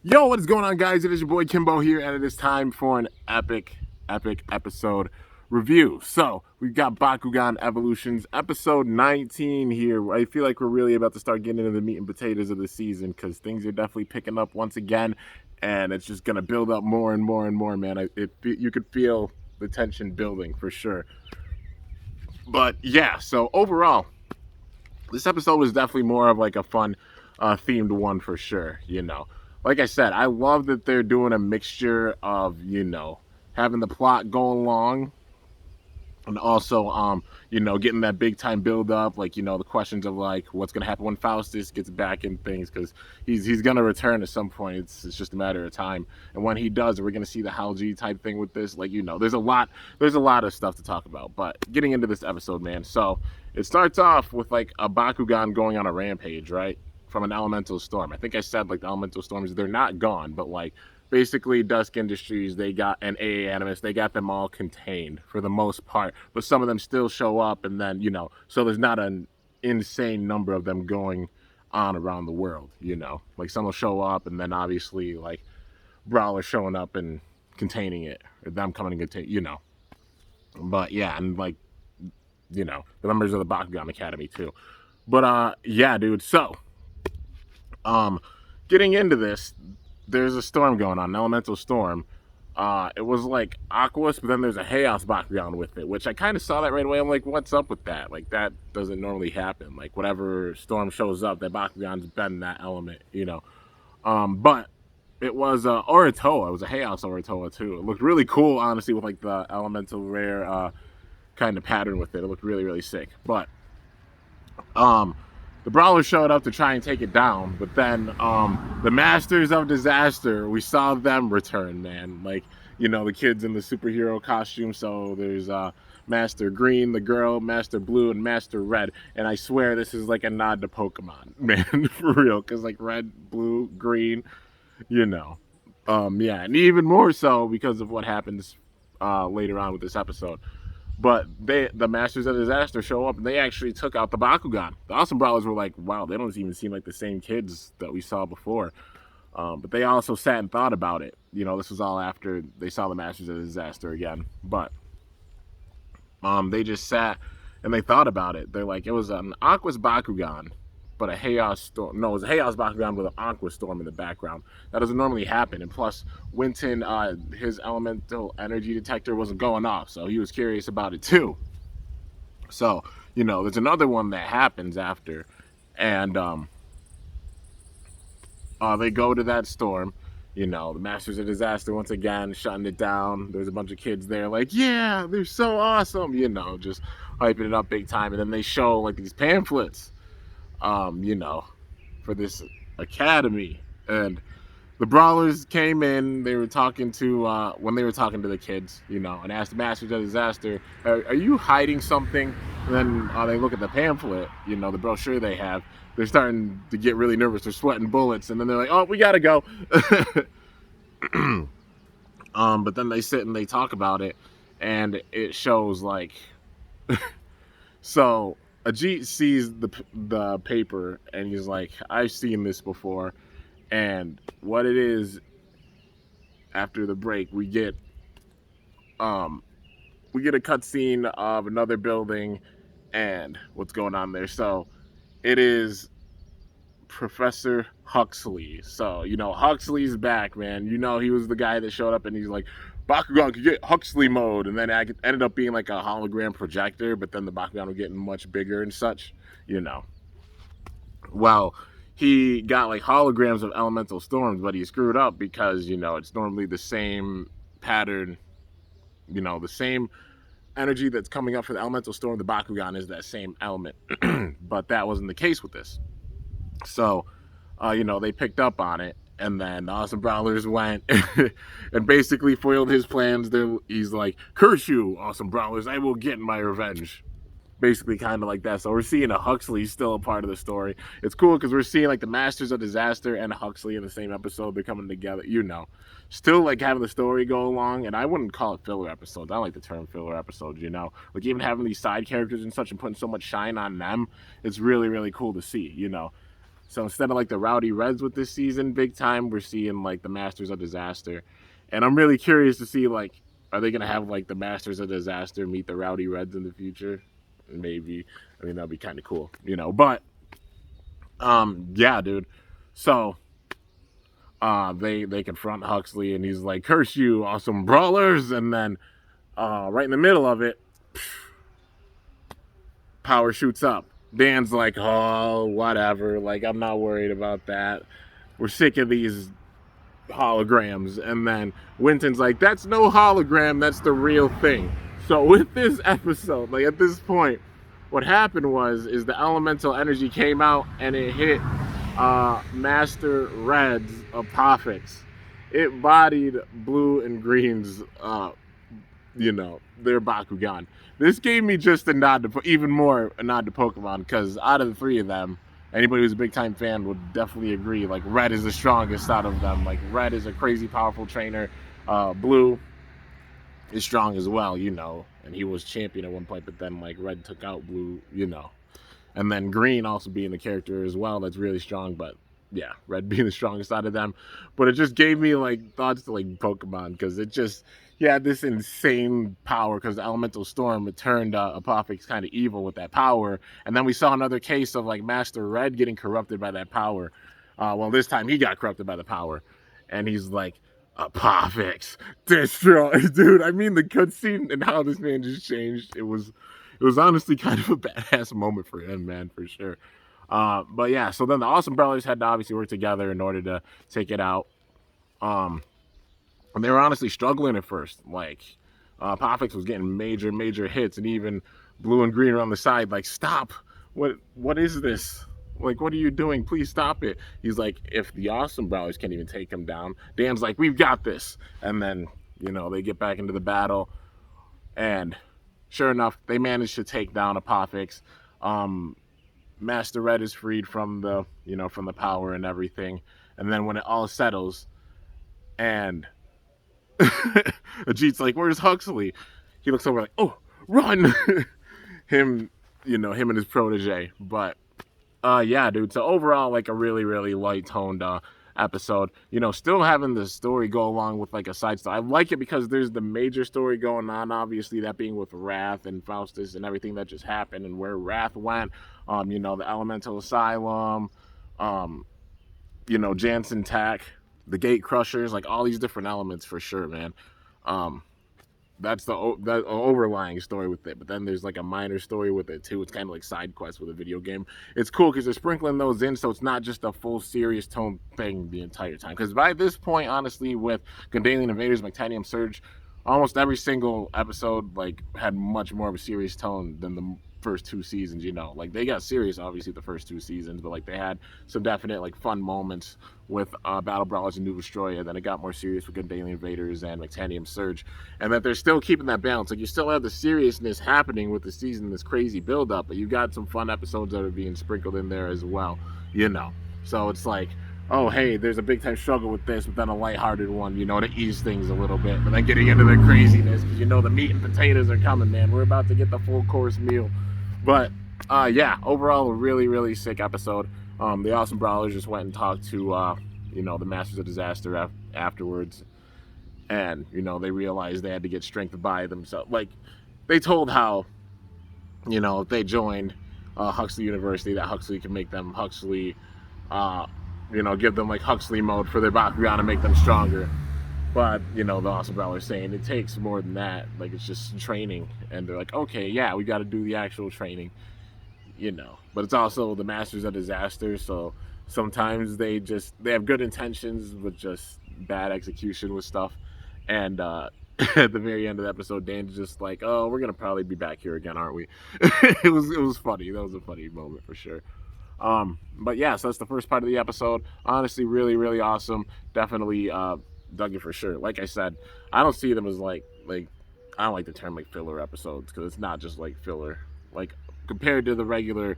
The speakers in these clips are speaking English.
Yo, what is going on, guys? It is your boy Kimbo here, and it is time for an epic episode review. So, we've got Bakugan Evolutions, episode 19 here. I feel like we're really about to start getting into the meat and potatoes of the season, because things are definitely picking up once again, and it's just going to build up more and more and more, man. You could feel the tension building, for sure. But, yeah, so overall, this episode was definitely more of like a fun themed one for sure, like I said, I love that they're doing a mixture of, having the plot go along and also, getting that big time build up, like, the questions of like what's going to happen when Faustus gets back in things, because he's going to return at some point. It's just a matter of time. And when he does, we're going to see the Hal G type thing with this. Like, there's a lot of stuff to talk about. But getting into this episode, man. So it starts off with like a Bakugan going on a rampage, right? From an elemental storm. I think I said like the elemental storms, they're not gone, but like basically Dusk Industries, they got an AA Animus, they got them all contained for the most part, but some of them still show up, and then so there's not an insane number of them going on around the world. Like some will show up, and then obviously like Brawler showing up and containing it, or them coming and contain, but yeah, and like the members of the Bakugan Academy too. But yeah, dude, so getting into this, there's a storm going on, an elemental storm. It was like Aquas, but then there's a Chaos Bakugan with it, which I kind of saw that right away. I'm like, what's up with that? Like, that doesn't normally happen. Like, whatever storm shows up, that Bakugan's been that element, But it was Oratoa. It was a Chaos Oratoa, too. It looked really cool, honestly, with like the elemental rare kind of pattern with it. It looked really, really sick. But the Brawlers showed up to try and take it down, but then the Masters of Disaster, we saw them return, man. Like, the kids in the superhero costume. So there's Master Green, the girl, Master Blue, and Master Red. And I swear this is like a nod to Pokemon, man, for real. Because like red, blue, green, yeah, and even more so because of what happens later on with this episode. But the Masters of Disaster show up, and they actually took out the Bakugan. The Awesome Brawlers were like, wow, they don't even seem like the same kids that we saw before. But they also sat and thought about it. This was all after they saw the Masters of Disaster again. But they just sat and they thought about it. They're like, it was an Aqua's Bakugan, but a Chaos Storm. No, it was a Chaos Bakugan with an Aqua Storm in the background. That doesn't normally happen. And plus, Winton, his elemental energy detector wasn't going off, so he was curious about it too. So, there's another one that happens after, and they go to that storm. The Masters of Disaster once again shutting it down. There's a bunch of kids there, like, yeah, they're so awesome, just hyping it up big time. And then they show like these pamphlets, for this academy. And the Brawlers came in, they were talking to, when they were talking to the kids, and asked the Masters of Disaster, are you hiding something? And then they look at the pamphlet, the brochure they have. They're starting to get really nervous. They're sweating bullets. And then they're like, oh, we got to go. But then they sit and they talk about it. And it shows like... So Ajit sees the paper and he's like, I've seen this before. And what it is, after the break, we get a cutscene of another building and what's going on there. So it is Professor Huxley. So, Huxley's back, man. He was the guy that showed up and he's like, Bakugan could get Huxley mode, and then it ended up being like a hologram projector, but then the Bakugan were getting much bigger and such, Well, he got like holograms of elemental storms, but he screwed up because, it's normally the same pattern, the same energy that's coming up for the elemental storm, the Bakugan is that same element. But that wasn't the case with this. So, they picked up on it. And then the Awesome Brawlers went and basically foiled his plans. He's like, curse you, Awesome Brawlers, I will get my revenge. Basically kind of like that. So we're seeing a Huxley still a part of the story. It's cool because we're seeing like the Masters of Disaster and Huxley in the same episode. They're coming together, Still like having the story go along. And I wouldn't call it filler episodes. I like the term filler episodes, Like even having these side characters and such and putting so much shine on them, it's really, really cool to see, So instead of like the Rowdy Reds with this season, big time, we're seeing like the Masters of Disaster. And I'm really curious to see like, are they gonna have like the Masters of Disaster meet the Rowdy Reds in the future? Maybe. I mean, that'd be kind of cool, you know. But yeah, dude. So they confront Huxley, and he's like, "Curse you, awesome brawlers!" And then right in the middle of it, power shoots up. Dan's like, "Oh, whatever. Like, I'm not worried about that. We're sick of these holograms." And then Winton's like, "That's no hologram. That's the real thing." So with this episode, like at this point, what happened is the elemental energy came out and it hit Master Red's Apophix. It bodied Blue and Green's, their Bakugan. This gave me just a nod to, even more a nod to Pokemon, because out of the three of them, anybody who's a big time fan would definitely agree, like Red is the strongest out of them. Like Red is a crazy powerful trainer. Blue is strong as well, and he was champion at one point, but then like Red took out Blue, and then Green also being the character as well that's really strong, but yeah, Red being the strongest out of them. But it just gave me like thoughts to like Pokemon, because it just, had this insane power, because the Elemental Storm, it turned Apophix kind of evil with that power. And then we saw another case of like Master Red getting corrupted by that power. Well, this time he got corrupted by the power, and he's like, "Apophix, destroy." Dude, I mean, the cutscene and how this man just changed, it was honestly kind of a badass moment for him, man, for sure. But yeah, so then the Awesome Brothers had to obviously work together in order to take it out. And they were honestly struggling at first. Like, Apophix was getting major hits, and even Blue and Green were on the side, like, "Stop! What is this? Like, what are you doing? Please stop it." He's like, "If the Awesome Brothers can't even take him down," Dan's like, "We've got this." And then, they get back into the battle, and sure enough, they manage to take down Apophix. Master Red is freed from the, from the power and everything. And then when it all settles, and Ajit's like, "Where's Huxley?" He looks over like, "Oh, run!" him and his protege. But yeah, dude. So overall, like a really light toned episode. Still having the story go along with like a side story. I like it because there's the major story going on, obviously, that being with Wrath and Faustus and everything that just happened and where Wrath went. The Elemental Asylum, Jansen Tech, the Gate Crushers, like all these different elements for sure, man. That's the overlying story with it. But then there's like a minor story with it too. It's kind of like side quests with a video game. It's cool because they're sprinkling those in, so it's not just a full serious tone thing the entire time. Because by this point, honestly, with Gundalian Invaders, Titanium Surge, almost every single episode like had much more of a serious tone than the first two seasons. Like they got serious obviously the first two seasons, but like they had some definite like fun moments with Battle Brawlers and New Destroyer. Then it got more serious with Gundalian Invaders and Titanium Surge, and that they're still keeping that balance. Like you still have the seriousness happening with the season, this crazy build up, but you got some fun episodes that are being sprinkled in there as well. So it's like, oh hey, there's a big time struggle with this, but then a lighthearted one, to ease things a little bit. But then getting into the craziness, because the meat and potatoes are coming, man. We're about to get the full course meal. But yeah, overall a really sick episode. The Awesome Brawlers just went and talked to the Masters of Disaster afterwards, and they realized they had to get strength by themselves. Like they told how if they joined Huxley University, that Huxley can make them Huxley, give them like Huxley mode for their Bakugan to make them stronger. But, the Awesome Brawlers saying it takes more than that. Like, it's just training. And they're like, okay, yeah, we got to do the actual training, But it's also the Masters of Disaster, so sometimes they have good intentions, but just bad execution with stuff. And at the very end of the episode, Dan's just like, "Oh, we're going to probably be back here again, aren't we?" It was funny. That was a funny moment for sure. But yeah, so that's the first part of the episode. Honestly, really awesome. Definitely dug it for sure. Like I said, I don't see them as like I don't like the term like filler episodes, because it's not just like filler. Like compared to the regular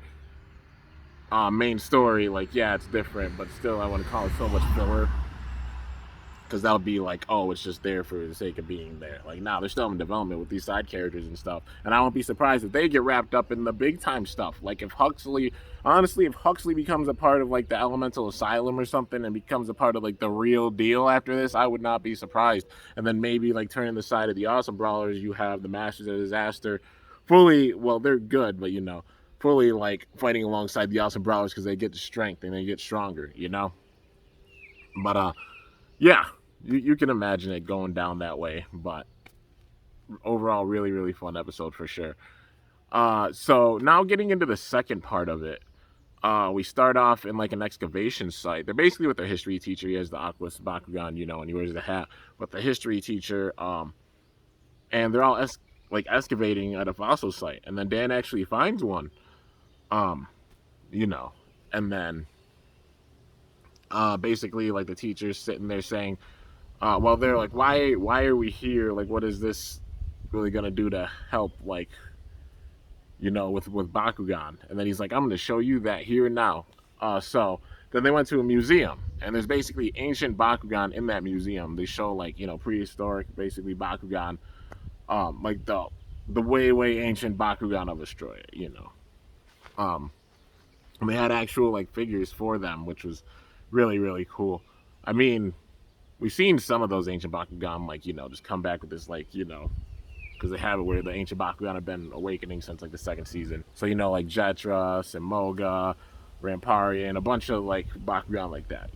main story, like yeah, it's different, but still I want to call it so much filler, because that would be like, oh, it's just there for the sake of being there. Like, nah, they're still in development with these side characters and stuff, and I won't be surprised if they get wrapped up in the big time stuff. Like, if Huxley, honestly, if Huxley becomes a part of like the Elemental Asylum or something, and becomes a part of like the real deal after this, I would not be surprised. And then maybe like turning the side of the Awesome Brawlers, you have the Masters of Disaster, fully. Well, they're good, but fully like fighting alongside the Awesome Brawlers because they get the strength and they get stronger. But yeah, you can imagine it going down that way. But overall, really, really fun episode for sure. So now getting into the second part of it, we start off in like an excavation site. They're basically with their history teacher. He has the Aquas Bakugan, and he wears the hat. But the history teacher, and they're all excavating at a fossil site, and then Dan actually finds one, and then basically like the teacher's sitting there saying, well, they're like, why are we here? Like, what is this really gonna do to help, like, with Bakugan? And then he's like, I'm gonna show you that here and now. So then they went to a museum, and there's basically ancient Bakugan in that museum. They show like, prehistoric, basically Bakugan, like the way ancient Bakugan of Australia, and they had actual like figures for them, which was really, really cool. I mean, we've seen some of those ancient Bakugan, like, just come back with this, like, because they have it where the ancient Bakugan have been awakening since, like, the second season. So, like Jetra, Simoga, Ramparian, a bunch of, like, Bakugan like that,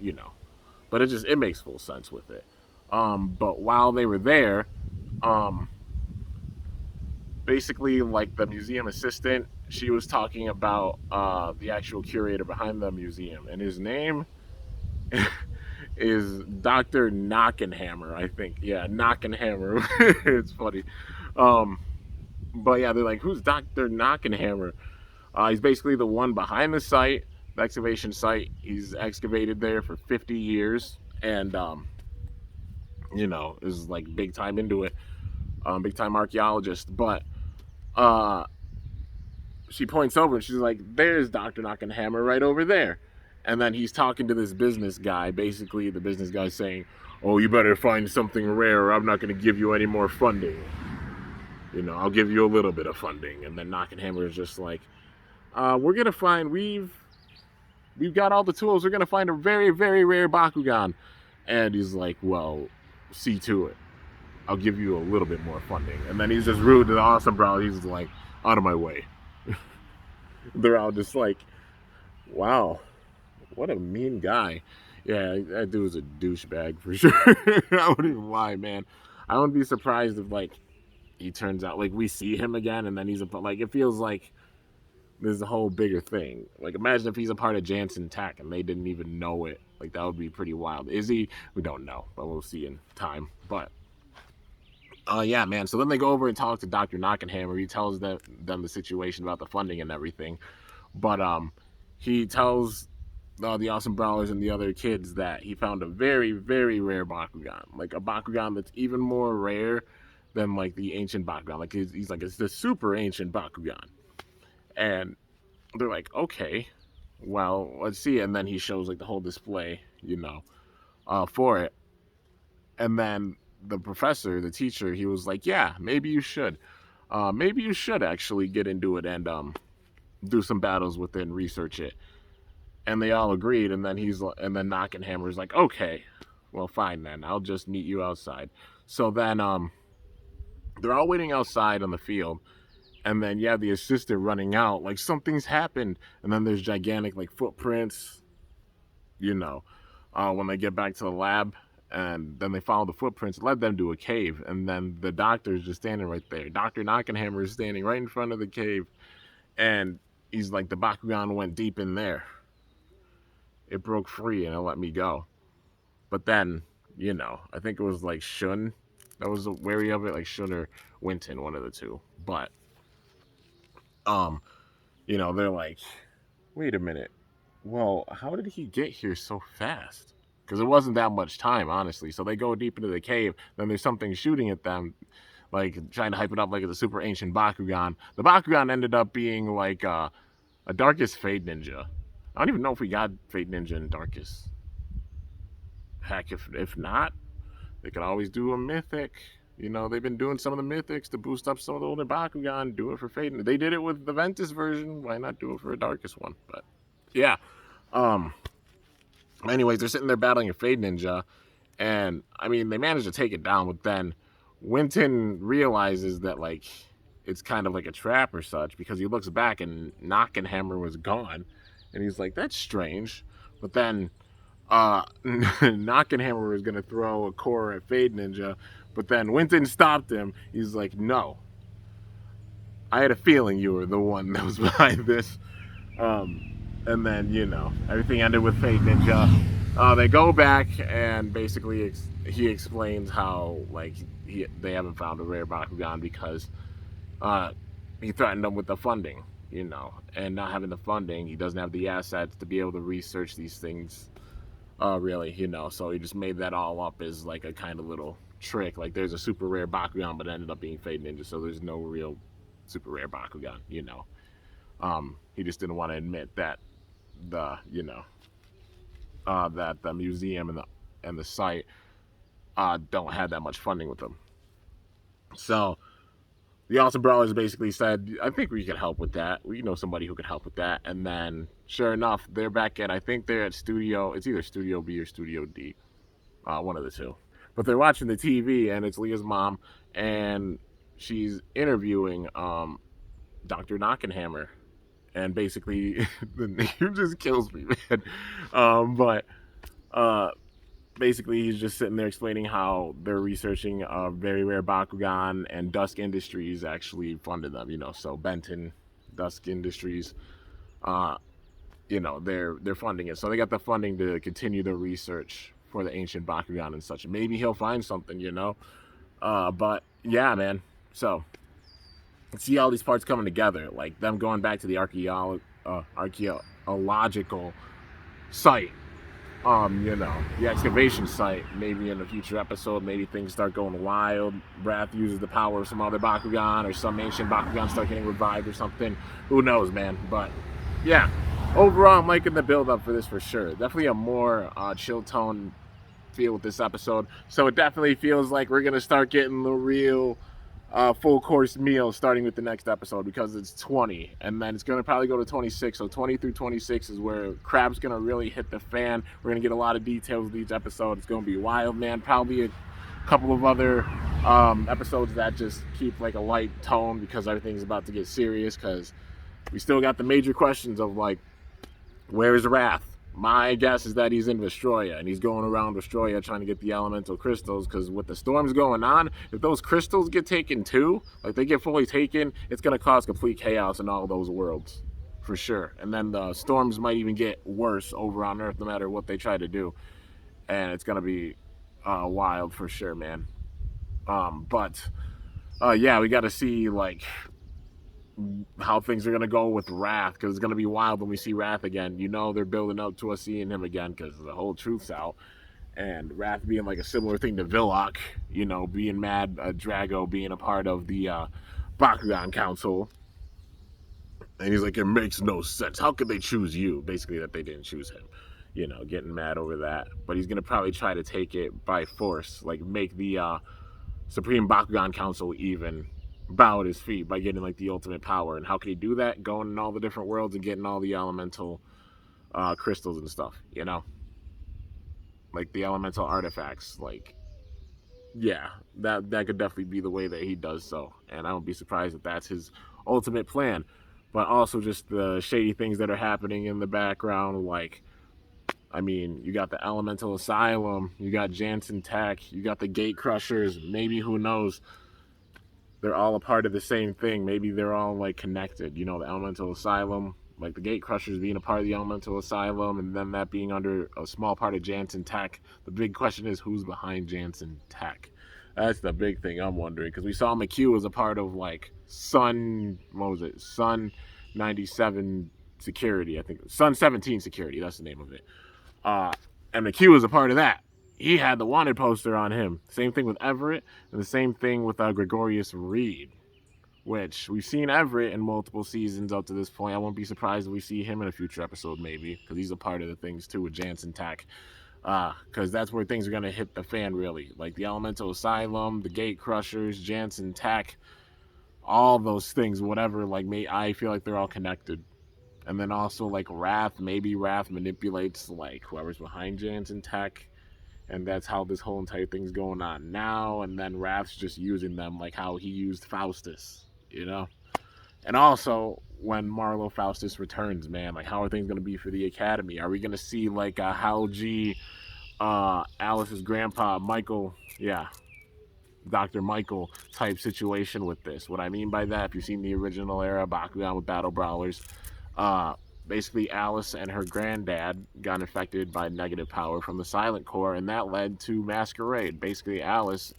But it makes full sense with it. But while they were there, basically, like, the museum assistant, she was talking about the actual curator behind the museum, and his name is Dr. Knockenhammer, I think. Yeah, Knockenhammer. It's funny. But yeah, they're like, who's Dr. Knockenhammer? He's basically the one behind the site, the excavation site. He's excavated there for 50 years, and is like big time into it, big time archaeologist. But she points over and she's like, there's Dr. Knockenhammer right over there. And then he's talking to this business guy. Basically, the business guy's saying, oh, you better find something rare or I'm not going to give you any more funding. I'll give you a little bit of funding. And then Knockenhammer is just like, we're going to find, we've got all the tools. We're going to find a very, very rare Bakugan. And he's like, well, see to it. I'll give you a little bit more funding. And then he's just rude to the Awesome Bro. He's like, out of my way. They're all just like, wow. What a mean guy. Yeah, that dude was a douchebag for sure. I wouldn't even lie, man. I wouldn't be surprised if, like, he turns out, like, we see him again and then he's like, it feels like there's a whole bigger thing. Like, imagine if he's a part of Jansen Tech and they didn't even know it. Like, that would be pretty wild. Is he? We don't know, but we'll see in time. But, yeah, man. So then they go over and talk to Dr. Knockenhammer. He tells them the situation about the funding and everything. But, he tells the Awesome Brawlers and the other kids that he found a very, very rare Bakugan. Like, a Bakugan that's even more rare than, like, the ancient Bakugan. Like, he's like, it's the super ancient Bakugan. And they're like, okay, well, let's see. And then he shows, like, the whole display, for it. And then the professor, the teacher, he was like, yeah, maybe you should. Maybe you should actually get into it and do some battles with it and research it. And they all agreed, and then Knockenhammer's like, okay, well, fine then, I'll just meet you outside. So then they're all waiting outside on the field, and then you have the assistant running out, like, something's happened, and then there's gigantic, like, footprints, when they get back to the lab, and then they follow the footprints, it led them to a cave, and then the doctor's just standing right there. Dr. Knockenhammer is standing right in front of the cave, and he's like, the Bakugan went deep in there. It broke free and it let me go. But then, I think it was like Shun that was wary of it, like Shun or Winton, one of the two. But, they're like, wait a minute. Well, how did he get here so fast? Because it wasn't that much time, honestly. So they go deep into the cave. Then there's something shooting at them, like trying to hype it up like it's a super ancient Bakugan. The Bakugan ended up being like a Darkest Fate Ninja. I don't even know if we got Fate Ninja and Darkest. Heck, if not, They could always do a mythic. You know, they've been doing some of the mythics to boost up some of the older Bakugan. Do it for Fate. They did it with the Ventus version. Why not do it for a Darkest one? But yeah. Um. Anyways, they're sitting there battling a Fade Ninja, and I mean, they managed to take it down. But then Winton realizes that like it's kind of like a trap or such because he looks back and Knockenhammer was gone, and he's like, "That's strange." But then Knockenhammer was gonna throw a core at Fade Ninja, but then Winton stopped him. He's like, "No, I had a feeling you were the one that was behind this." And then everything ended with Fade Ninja. They go back and basically he explains how like they haven't found a rare Bakugan because he threatened them with the funding, and not having the funding, he doesn't have the assets to be able to research these things. Really, so he just made that all up as like a kind of little trick. Like there's a super rare Bakugan, but it ended up being Fade Ninja, so there's no real super rare Bakugan. He just didn't want to admit that that the museum and the site don't have that much funding with them. So the Awesome Brawlers basically said, I think we can help with that. We know somebody who can help with that. And then, sure enough, they're back at, I think they're at it's either Studio B or Studio D. One of the two. But they're watching the TV, and it's Leah's mom, and she's interviewing Dr. Knockenhammer. And basically, the name just kills me, man. But basically, he's just sitting there explaining how they're researching a very rare Bakugan, and Dusk Industries actually funded them. So Benton, Dusk Industries, they're funding it. So they got the funding to continue the research for the ancient Bakugan and such. Maybe he'll find something, But yeah, man. So see all these parts coming together, like them going back to the archaeological site, the excavation site. Maybe in a future episode, maybe things start going wild. Wrath uses the power of some other Bakugan, or some ancient Bakugan start getting revived or something. Who knows, man? But yeah, overall, I'm liking the build up for this for sure. Definitely a more chill tone feel with this episode. So it definitely feels like we're gonna start getting the real full course meal starting with the next episode, because it's 20 and then it's going to probably go to 26. So 20 through 26 is where crap's going to really hit the fan. We're going to get a lot of details of each episode. It's going to be wild, man. Probably a couple of other episodes that just keep like a light tone because everything's about to get serious, because we still got the major questions of like, where is Wrath? My guess is that he's in Vestroya, and he's going around Vestroya trying to get the elemental crystals, because with the storms going on, if those crystals get taken too, like they get fully taken, it's going to cause complete chaos in all those worlds, for sure. And then the storms might even get worse over on Earth, no matter what they try to do. And it's going to be wild, for sure, man. But yeah, we got to see, like, how things are going to go with Wrath, because it's going to be wild when we see Wrath again. They're building up to us seeing him again because the whole truth's out. And Wrath being like a similar thing to Villock, being mad at Drago being a part of the Bakugan Council. And he's like, it makes no sense. How could they choose you? Basically, that they didn't choose him. Getting mad over that. But he's going to probably try to take it by force, like make the Supreme Bakugan Council even bow at his feet by getting like the ultimate power. And how can he do that? Going in all the different worlds and getting all the elemental crystals and stuff, like the elemental artifacts. Like, yeah, that could definitely be the way that he does so. And I won't be surprised if that's his ultimate plan. But also just the shady things that are happening in the background. Like, I mean, you got the Elemental Asylum, you got Jansen Tech, you got the Gate Crushers. Maybe, who knows, they're all a part of the same thing. Maybe they're all like connected. The Elemental Asylum, like the Gate Crushers being a part of the Elemental Asylum, and then that being under a small part of Jansen Tech. The big question is, who's behind Jansen Tech? That's the big thing I'm wondering, because we saw McHugh as a part of like Sun 97 Security, I think. Sun 17 Security, that's the name of it. And McHugh was a part of that. He had the wanted poster on him. Same thing with Everett, and the same thing with Gregorius Reed, which we've seen Everett in multiple seasons up to this point. I won't be surprised if we see him in a future episode, maybe, because he's a part of the things too with Jansen Tech. Because that's where things are going to hit the fan, really. Like the Elemental Asylum, the Gate Crushers, Jansen Tech, all those things, whatever, like, I feel like they're all connected. And then also, like, maybe Wrath manipulates, like, whoever's behind Jansen Tech. And that's how this whole entire thing's going on now. And then Wrath's just using them, like how he used Faustus, you know? And also, when Marlo Faustus returns, man, like, how are things going to be for the Academy? Are we going to see, like, a Hal G, Alice's grandpa, Michael, yeah, Dr. Michael type situation with this? What I mean by that, if you've seen the original era Bakugan with Battle Brawlers, basically Alice and her granddad got infected by negative power from the Silent Core, and that led to Masquerade. Basically, Alice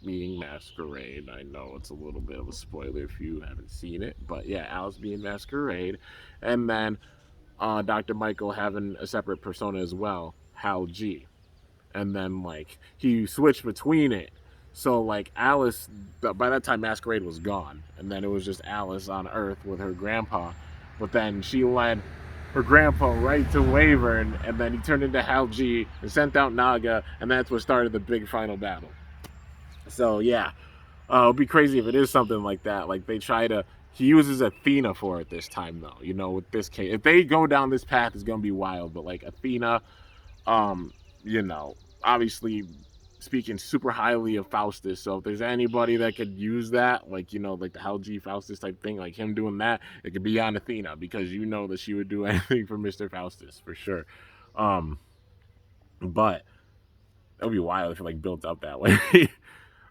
being Masquerade. I know it's a little bit of a spoiler if you haven't seen it, but yeah, Alice being Masquerade, and then Dr. Michael having a separate persona as well, Hal G. And then, like, he switched between it. So, like, Alice, by that time, Masquerade was gone. And then it was just Alice on Earth with her grandpa. But then she led her grandpa right to Wyvern, and then he turned into Hal G and sent out Naga, and that's what started the big final battle. So, yeah. It'd be crazy if it is something like that. Like, he uses Athena for it this time, though. You know, with this case. If they go down this path, it's going to be wild. But, like, Athena, you know, obviously speaking super highly of Faustus. So if there's anybody that could use that, like, you know, like the Hal G Faustus type thing, like him doing that, it could be on Athena, because you know that she would do anything for Mr. Faustus for sure. But it would be wild if it like built up that way.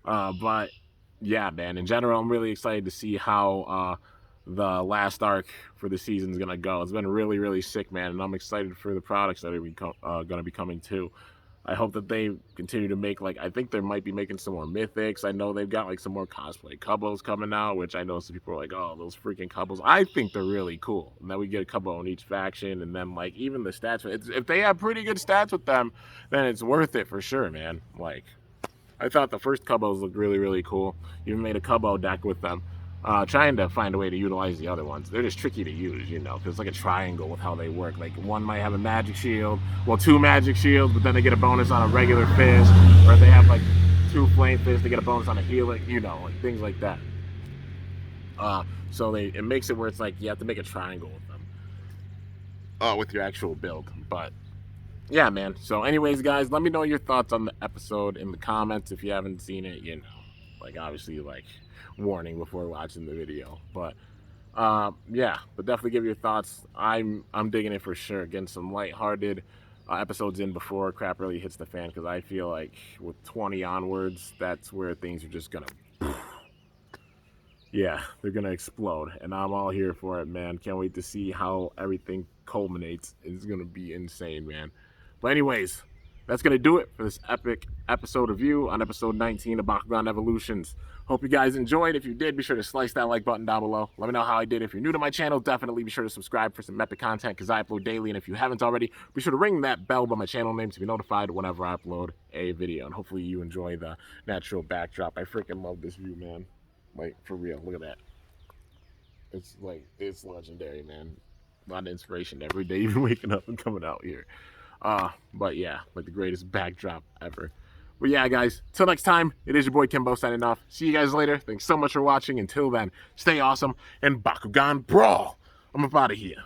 But yeah, man, in general, I'm really excited to see how the last arc for the season is gonna go. It's been really, really sick, man, and I'm excited for the products that are gonna be coming too. I hope that they continue to make, like, I think they might be making some more mythics. I know they've got like some more cosplay Cubos coming out, which I know some people are like, oh, those freaking Cubos. I think they're really cool. And then we get a Cubo on each faction, and then like even the stats, if they have pretty good stats with them, then it's worth it for sure, man. Like, I thought the first Cubos looked really, really cool. Even made a Cubo deck with them. Trying to find a way to utilize the other ones. They're just tricky to use, you know, because it's like a triangle with how they work. Like, one might have a magic shield, well, 2 magic shields, but then they get a bonus on a regular fist, or if they have like 2 flame fists, they get a bonus on a healing, you know, like things like that. So it makes it where it's like you have to make a triangle with them, with your actual build. But yeah, man. So anyways, guys, let me know your thoughts on the episode in the comments if you haven't seen it, you know. Like, obviously, like, warning before watching the video. But yeah, but definitely give your thoughts. I'm digging it for sure. Getting some lighthearted episodes in before crap really hits the fan, because I feel like with 20 onwards, that's where things are just gonna yeah, they're gonna explode, and I'm all here for it, man. Can't wait to see how everything culminates. It's gonna be insane, man. But anyways, that's going to do it for this epic episode review on episode 19 of Bakugan Evolutions. Hope you guys enjoyed. If you did, be sure to slice that like button down below. Let me know how I did. If you're new to my channel, definitely be sure to subscribe for some epic content, because I upload daily. And if you haven't already, be sure to ring that bell by my channel name to be notified whenever I upload a video. And hopefully you enjoy the natural backdrop. I freaking love this view, man. Like, for real. Look at that. It's like, it's legendary, man. A lot of inspiration every day, even waking up and coming out here. But yeah, like the greatest backdrop ever. But yeah, guys, till next time, it is your boy Kimbo signing off. See you guys later. Thanks so much for watching. Until then, stay awesome and Bakugan Brawl. I'm up out of here.